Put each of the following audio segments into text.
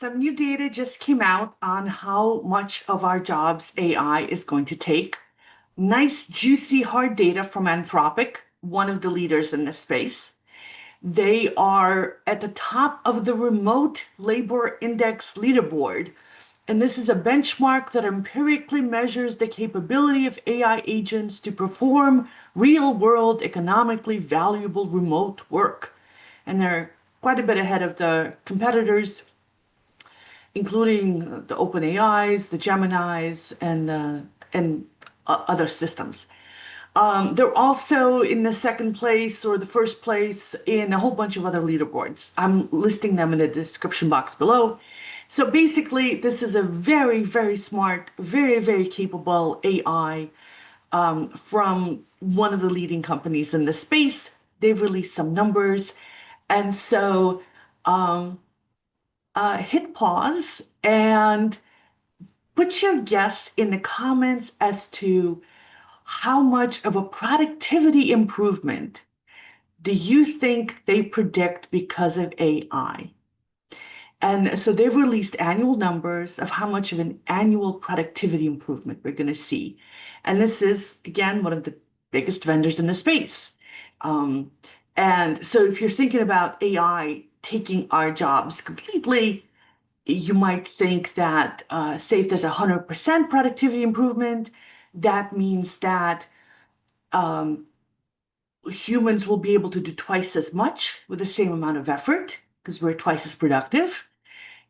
Some new data just came out on how much of our jobs AI is going to take. Nice, juicy, hard data from Anthropic, one of the leaders in this space. They are at the top of the remote labor index leaderboard. And this is a benchmark that empirically measures the capability of AI agents to perform real world, economically valuable remote work. And they're quite a bit ahead of the competitors, including the OpenAIs, the Geminis, and other systems. They're also in the second place or the first place in a whole bunch of other leaderboards. I'm listing them in the description box below. So basically, this is a very, very smart, very, very capable AI from one of the leading companies in the space. They've released some numbers. And so um, hit pause and put your guess in the comments as to how much of a productivity improvement do you think they predict because of AI? And so they've released annual numbers of how much of an annual productivity improvement we're going to see. And this is, again, one of the biggest vendors in the space. Um, and so if you're thinking about AI taking our jobs completely, you might think that, say, if there's 100% productivity improvement, that means that um, humans will be able to do twice as much with the same amount of effort because we're twice as productive,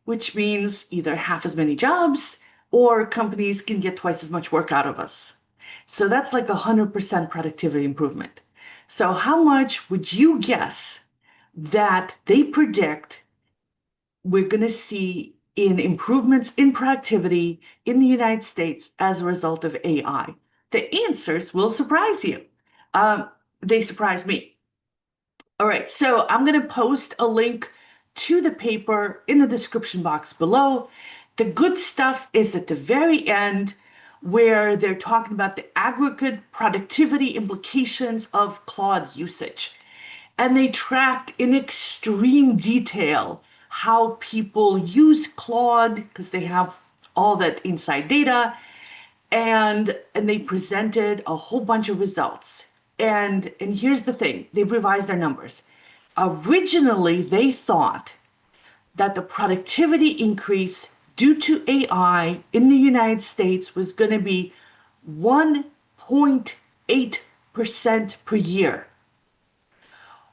which means either half as many jobs or companies can get twice as much work out of us. So that's like 100% productivity improvement. So how much would you guess that they predict we're going to see in improvements in productivity in the United States as a result of AI? The answers will surprise you. Um, they surprise me. All right, so I'm going to post a link to the paper in the description box below. The good stuff is at the very end where they're talking about the aggregate productivity implications of Claude usage. And they tracked in extreme detail how people use Claude because they have all that inside data, and they presented a whole bunch of results. And here's the thing, they've revised their numbers. Originally, they thought that the productivity increase due to AI in the United States was going to be 1.8% per year.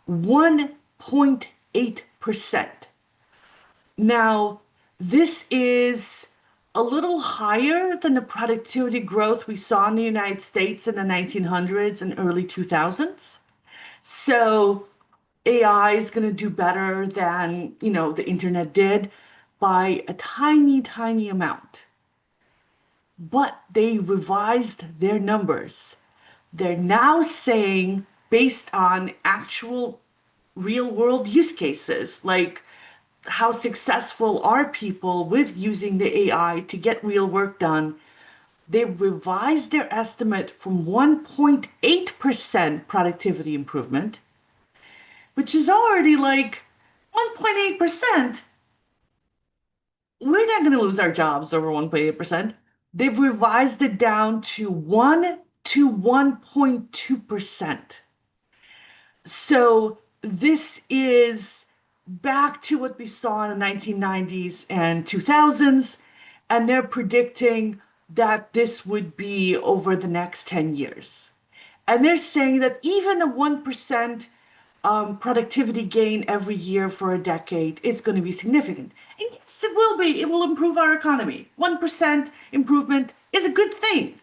1.8%. Now, this is a little higher than the productivity growth we saw in the United States in the 1900s and early 2000s. So AI is going to do better than, the internet did by a tiny, tiny amount. But they revised their numbers. They're now saying, based on actual real world use cases, like how successful are people with using the AI to get real work done, they've revised their estimate from 1.8% productivity improvement, which is already like 1.8%. We're not going to lose our jobs over 1.8%. They've revised it down to 1 to 1.2%. So this is back to what we saw in the 1990s and 2000s, and they're predicting that this would be over the next 10 years. And they're saying that even a 1% productivity gain every year for a decade is going to be significant. And yes, it will be. It will improve our economy. 1% improvement is a good thing,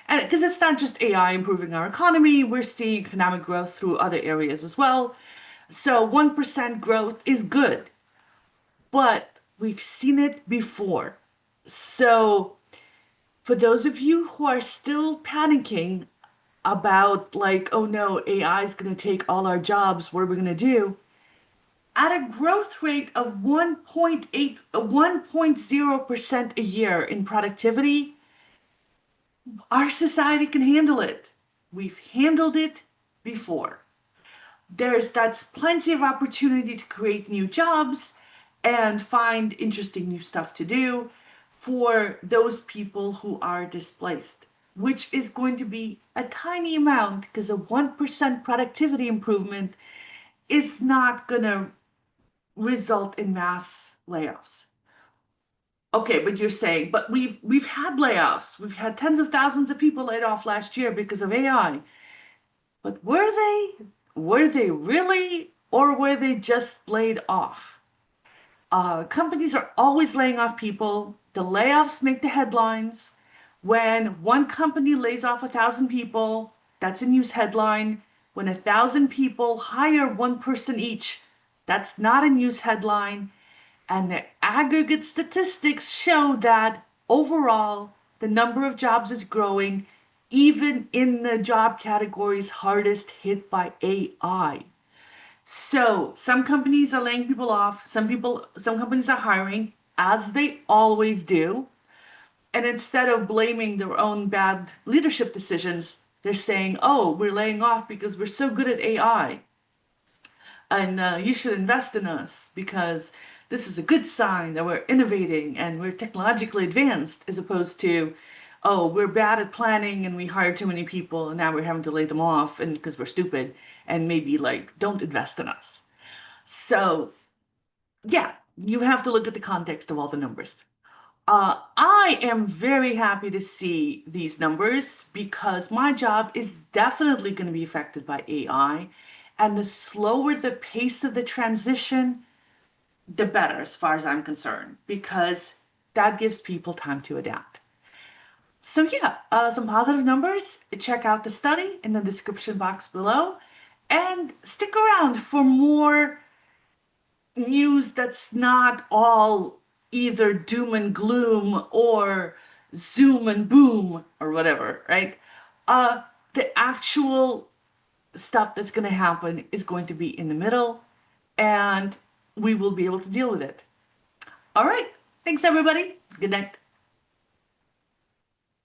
And because it's not just AI improving our economy, we're seeing economic growth through other areas as well. So 1% growth is good, but we've seen it before. So for those of you who are still panicking about like, oh no, AI is going to take all our jobs, what are we going to do? At a growth rate of 1.0% a year in productivity, our society can handle it. We've handled it before. That's plenty of opportunity to create new jobs, and find interesting new stuff to do for those people who are displaced, which is going to be a tiny amount because a 1% productivity improvement is not going to result in mass layoffs. Okay, but you're saying, but we've had layoffs. We've had tens of thousands of people laid off last year because of AI. But were they really, or were they just laid off? Companies are always laying off people. The layoffs make the headlines. When one company lays off 1,000 people, that's a news headline. When 1,000 people hire one person each, that's not a news headline. And the aggregate statistics show that overall, the number of jobs is growing, even in the job categories hardest hit by AI. So some companies are laying people off, some companies are hiring, as they always do. And instead of blaming their own bad leadership decisions, they're saying, oh, we're laying off because we're so good at AI. And you should invest in us because this is a good sign that we're innovating and we're technologically advanced, as opposed to, oh, we're bad at planning and we hired too many people and now we're having to lay them off and because we're stupid, and maybe like don't invest in us. So yeah, you have to look at the context of all the numbers. I am very happy to see these numbers because my job is definitely going to be affected by AI. And the slower the pace of the transition, the better, as far as I'm concerned, because that gives people time to adapt. So, yeah, some positive numbers. Check out the study in the description box below and stick around for more news that's not all either doom and gloom or zoom and boom or whatever, right? Uh, the actual stuff that's going to happen is going to be in the middle, and we will be able to deal with it. All right. Thanks, everybody. Good night.